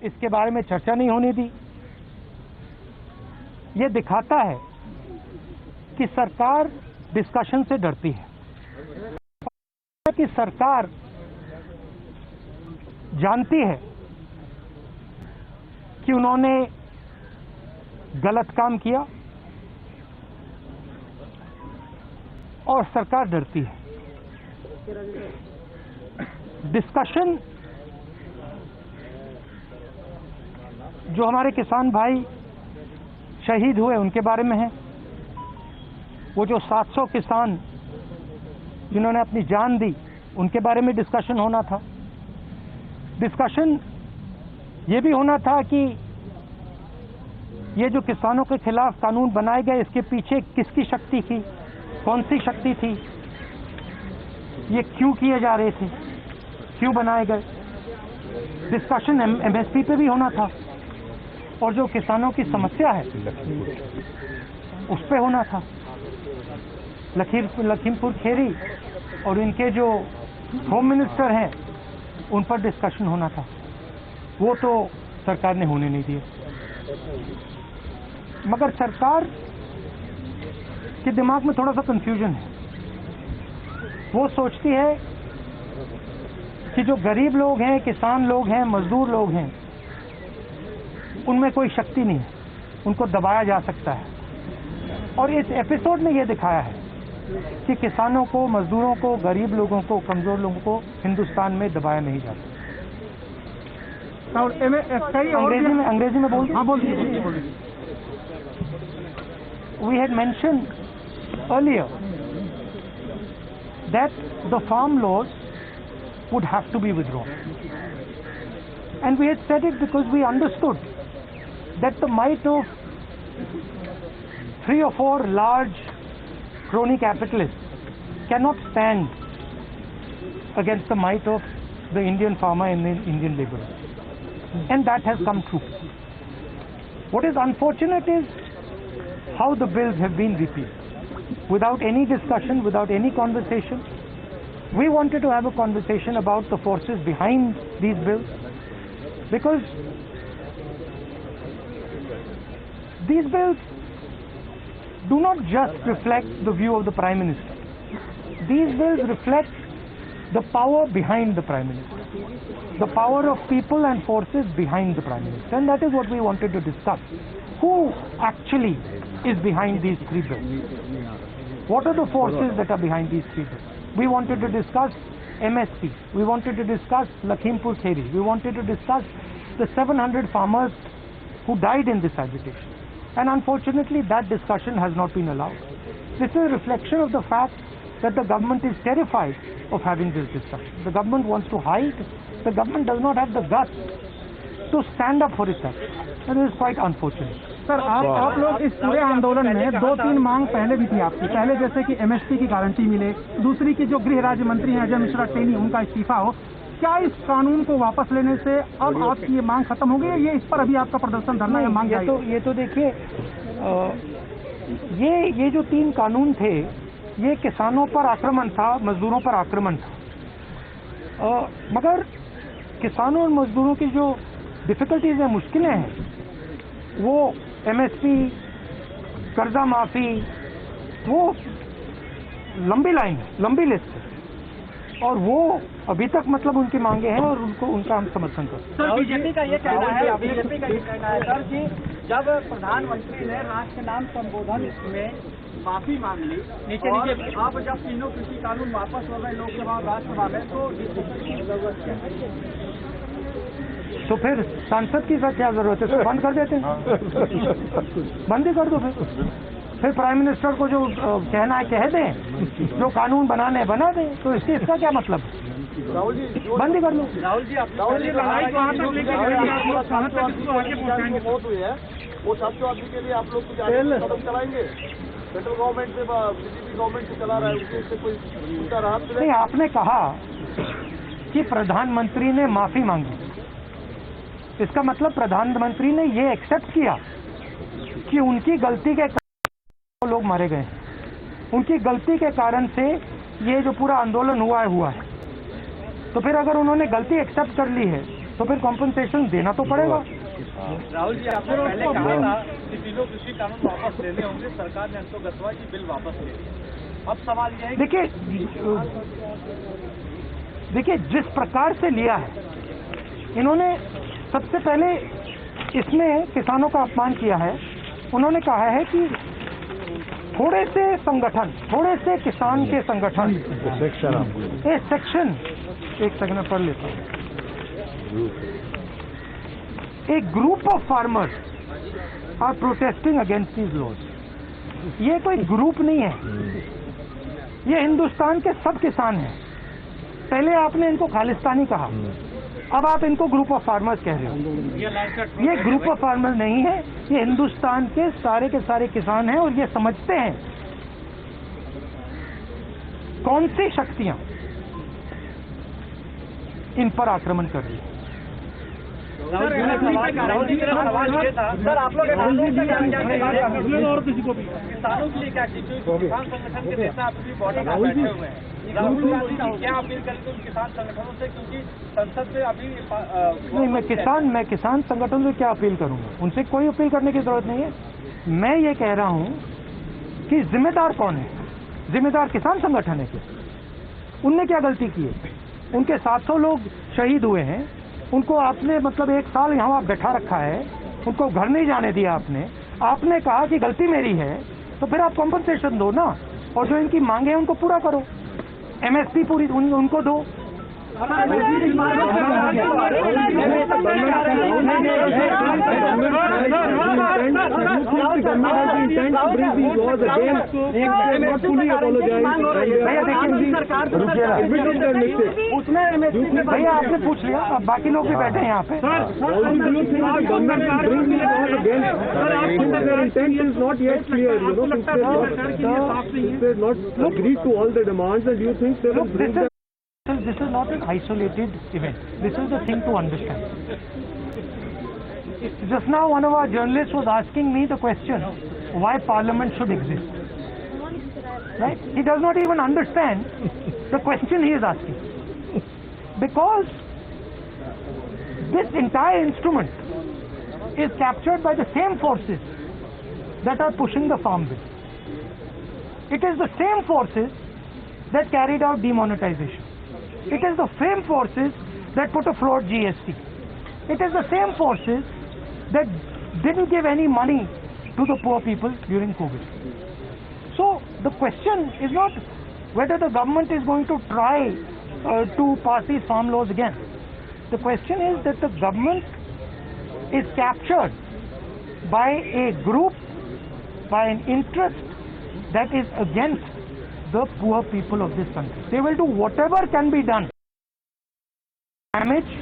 इसके बारे में चर्चा नहीं होने दी। ये दिखाता है कि सरकार डिस्कशन से डरती है, कि सरकार जानती है कि उन्होंने गलत काम किया और सरकार डरती है। डिस्कशन जो हमारे किसान भाई शहीद हुए उनके बारे में है, वो जो 700 किसान जिन्होंने अपनी जान दी उनके बारे में डिस्कशन होना था। डिस्कशन ये भी होना था कि ये जो किसानों के खिलाफ कानून बनाए गए इसके पीछे किसकी शक्ति थी, कौन सी शक्ति थी, ये क्यों किए जा रहे थे, क्यों बनाए गए। डिस्कशन एमएसपी पे भी होना था और जो किसानों की समस्या है उस पे होना था। लखीमपुर खेरी और इनके जो होम मिनिस्टर हैं उन पर डिस्कशन होना था, वो तो सरकार ने होने नहीं दिए। मगर सरकार के दिमाग में थोड़ा सा कंफ्यूजन है। वो सोचती है कि जो गरीब लोग हैं, किसान लोग हैं, मजदूर लोग हैं, उनमें कोई शक्ति नहीं है, उनको दबाया जा सकता है। और इस एपिसोड ने यह दिखाया है कि किसानों को, मजदूरों को, गरीब लोगों को, कमजोर लोगों को हिंदुस्तान में दबाया नहीं जाता। अंग्रेजी में बोल। We had mentioned earlier that the farm laws would have to be withdrawn, and we had said it because we understood that the might of 3 or 4 large crony capitalists cannot stand against the might of the Indian farmer and the Indian laborer, and that has come true. What is unfortunate is how the bills have been repealed without any discussion, without any conversation. We wanted to have a conversation about the forces behind these bills, because these bills do not just reflect the view of the Prime Minister. These bills reflect the power behind the Prime Minister, the power of people and forces behind the Prime Minister, and that is what we wanted to discuss. Who actually is behind these 3 bills? What are the forces that are behind these 3 bills? We wanted to discuss MSP. We wanted to discuss Lakhimpur Kheri. We wanted to discuss the 700 farmers who died in this agitation. And unfortunately, that discussion has not been allowed. This is a reflection of the fact that the government is terrified of having this discussion. The government wants to hide. The government does not have the guts to stand up for itself. And this is quite unfortunate. Sir, आप लोग इस पूरे आंदोलन में 2-3 मांग पहले भी थी आपकी। पहले जैसे कि एमएसपी की गारंटी मिले, दूसरी की जो गृह राज्य मंत्री हैं अजय मिश्रा टेनी, उनका इस्तीफा हो। क्या इस कानून को वापस लेने से अब आपकी ये मांग खत्म हो गई है? ये इस पर अभी आपका प्रदर्शन धरना है मांग? ये तो देखिए, ये जो 3 कानून थे, ये किसानों पर आक्रमण था, मजदूरों पर आक्रमण था। मगर किसानों और मजदूरों की जो डिफिकल्टीज हैं, मुश्किलें हैं, वो एमएसपी, कर्जा माफी, वो लंबी लाइन है, लंबी लिस्ट है, और वो अभी तक मतलब उनकी मांगे हैं और उनका हम समर्थन करते हैं। सर, बीजेपी का ये कहना है सर कि जब प्रधानमंत्री ने राष्ट्र के नाम संबोधन में माफी मांग ली, नीचे आप जब तीनों कृषि कानून वापस हो गए लोकसभा और राज्यसभा में, तो जरूरत क्या है? तो फिर सांसद की क्या जरूरत है? तो बंद कर देते हैं, बंद ही कर दो। फिर प्राइम मिनिस्टर को जो कहना है कह दें, जो कानून बनाने बना दें, तो इसका क्या मतलब? राहुल जी, बंद ही कर लो। राहुल जी, मौत हुई है, वो 700 आदमी के लिए आप लोग कुछ कदम चलाएंगे? सेंट्रल गवर्नमेंट से, बीजेपी गवर्नमेंट से चला रहा है, उससे कोई राहत नहीं। आपने कहा कि प्रधानमंत्री ने माफी मांगी, इसका मतलब प्रधानमंत्री ने ये एक्सेप्ट किया कि उनकी गलती के कारण लोग मारे गए, उनकी गलती के कारण से ये जो पूरा आंदोलन हुआ है। तो फिर अगर उन्होंने गलती एक्सेप्ट कर ली है तो फिर कॉम्पनसेशन देना तो पड़ेगा। राहुल जी, आपने पहले कहा था कि तीनों कृषि कानून वापस लेने होंगे, सरकार ने अंतों गतवा की बिल वापस ले ली। अब सवाल यह है देखिए जिस प्रकार से लिया है इन्होंने, सबसे पहले इसमें किसानों का अपमान किया है। उन्होंने कहा है कि थोड़े से संगठन, थोड़े से किसान के संगठन, एक सेक्शन, एक सेकंड में पढ़ लेता हूँ, A group of farmers are protesting against these laws. ये कोई ग्रुप नहीं है, ये हिंदुस्तान के सब किसान हैं। पहले आपने इनको खालिस्तानी कहा, अब आप इनको ग्रुप ऑफ फार्मर्स कह रहे हो। ये ग्रुप ऑफ फार्मर्स नहीं है, ये हिंदुस्तान के सारे किसान हैं और ये समझते हैं कौन सी शक्तियां इन पर आक्रमण कर रही है। राहुल जी मेरा सवाल ये था, सर आप लोग और किसी को भी किसानों के लिए क्या, किसान संगठन के नेता अपनी बॉडी में बैठे हुए हैं, राहुल गांधी जी क्या अपील करेंगे उन किसान संगठनों से, क्योंकि संसद से अभी नहीं, मैं किसान संगठनों से क्या अपील करूंगा, उनसे कोई अपील करने की जरूरत नहीं है। मैं ये कह रहा हूं कि जिम्मेदार कौन है, जिम्मेदार किसान संगठन है क्या? उनने क्या गलती की है? उनके 700 लोग शहीद हुए हैं, उनको आपने मतलब 1 साल यहाँ बैठा रखा है, उनको घर नहीं जाने दिया आपने कहा कि गलती मेरी है, तो फिर आप कॉम्पनसेशन दो ना, और जो इनकी मांगे हैं उनको पूरा करो, MSP पूरी उनको दो। भैया आपने पूछ लिया, अब बाकी लोग भी बैठे हैं यहाँ पे। This is not an isolated event. This is the thing to understand. Just now one of our journalists was asking me the question, why Parliament should exist. Right? He does not even understand the question he is asking. Because this entire instrument is captured by the same forces that are pushing the farm bill. It is the same forces that carried out demonetization. It is the same forces that put a floor GST. It is the same forces that didn't give any money to the poor people during COVID. So the question is not whether the government is going to try to pass these farm laws again. The question is that the government is captured by a group, by an interest that is against the poor people of this country. They will do whatever can be done to damage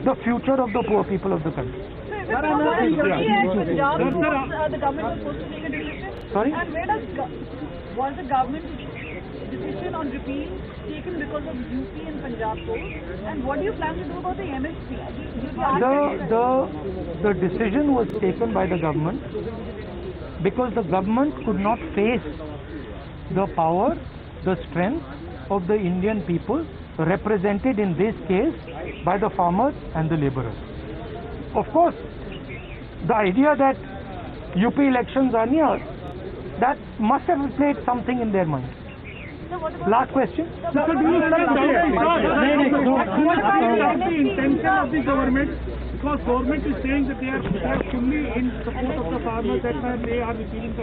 the future of the poor people of the country. The government was supposed to take a decision. Sorry? And was the government decision on repeal taken because of UP and Punjab polls? And what do you plan to do about the MSP? The decision was taken by the government because the government could not face the power, the strength of the Indian people represented in this case by the farmers and the laborers. Of course, the idea that UP elections are near, that must have played something in their mind. Last question. So do you doubt the intention of the government? Because government is saying that they are fully in support of the farmers, that's why they are repealing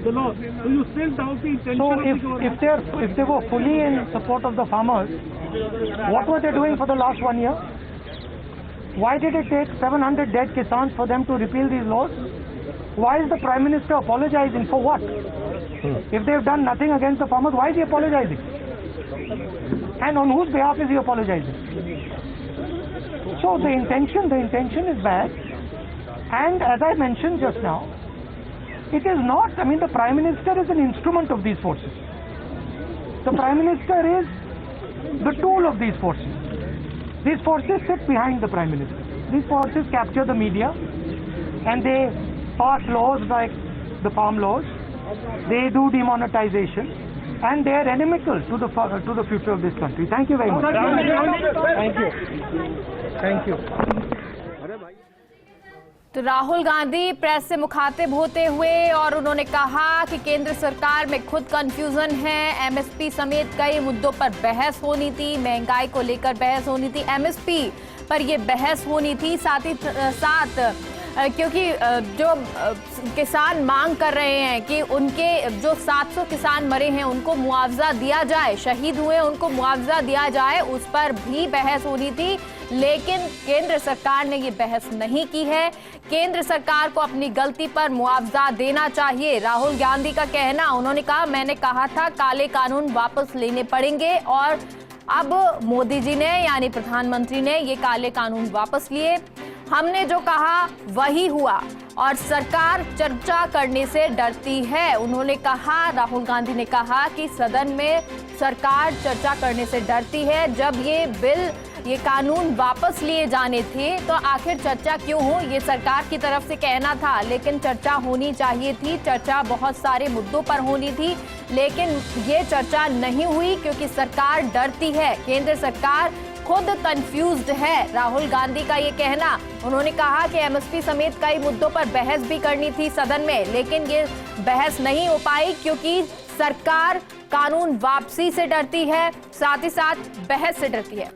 the law. Do you still doubt the intention So of the government? if they were fully in support of the farmers, what were they doing for the last 1 year? Why did it take 700 dead Kisans for them to repeal these laws? Why is the Prime Minister apologizing for what? If they have done nothing against the farmers, why is he apologizing? And on whose behalf is he apologizing? So the intention is bad, and as I mentioned just now, it is not, I mean, the Prime Minister is an instrument of these forces. The Prime Minister is the tool of these forces. These forces sit behind the Prime Minister. These forces capture the media and they pass laws like the farm laws. They do demonetization. and they are inimical to the future of this country. Thank you very much. Thank you. Thank you. तो Rahul Gandhi press से मुखातिब होते हुए और उन्होंने कहा कि केंद्र सरकार में खुद कंफ्यूजन है, एमएसपी समेत कई मुद्दों पर बहस होनी थी, महंगाई को लेकर बहस होनी थी, एमएसपी पर ये बहस होनी थी, साथ ही साथ क्योंकि जो किसान मांग कर रहे हैं कि उनके जो 700 किसान मरे हैं उनको मुआवजा दिया जाए, शहीद हुए उनको मुआवजा दिया जाए, उस पर भी बहस होनी थी। लेकिन केंद्र सरकार ने ये बहस नहीं की है। केंद्र सरकार को अपनी गलती पर मुआवजा देना चाहिए, राहुल गांधी का कहना। उन्होंने कहा, मैंने कहा था काले कानून वापस लेने पड़ेंगे और अब मोदी जी ने यानी प्रधानमंत्री ने ये काले कानून वापस लिए। हमने जो कहा वही हुआ और सरकार चर्चा करने से डरती है। उन्होंने कहा, राहुल गांधी ने कहा कि सदन में सरकार चर्चा करने से डरती है। जब ये कानून वापस लिए जाने थे तो आखिर चर्चा क्यों हो, ये सरकार की तरफ से कहना था, लेकिन चर्चा होनी चाहिए थी। चर्चा बहुत सारे मुद्दों पर होनी थी, लेकिन ये चर्चा नहीं हुई क्योंकि सरकार डरती है। केंद्र सरकार खुद कंफ्यूज्ड है, राहुल गांधी का ये कहना। उन्होंने कहा कि एमएसपी समेत कई मुद्दों पर बहस भी करनी थी सदन में, लेकिन ये बहस नहीं हो पाई क्योंकि सरकार कानून वापसी से डरती है, साथ ही साथ बहस से डरती है।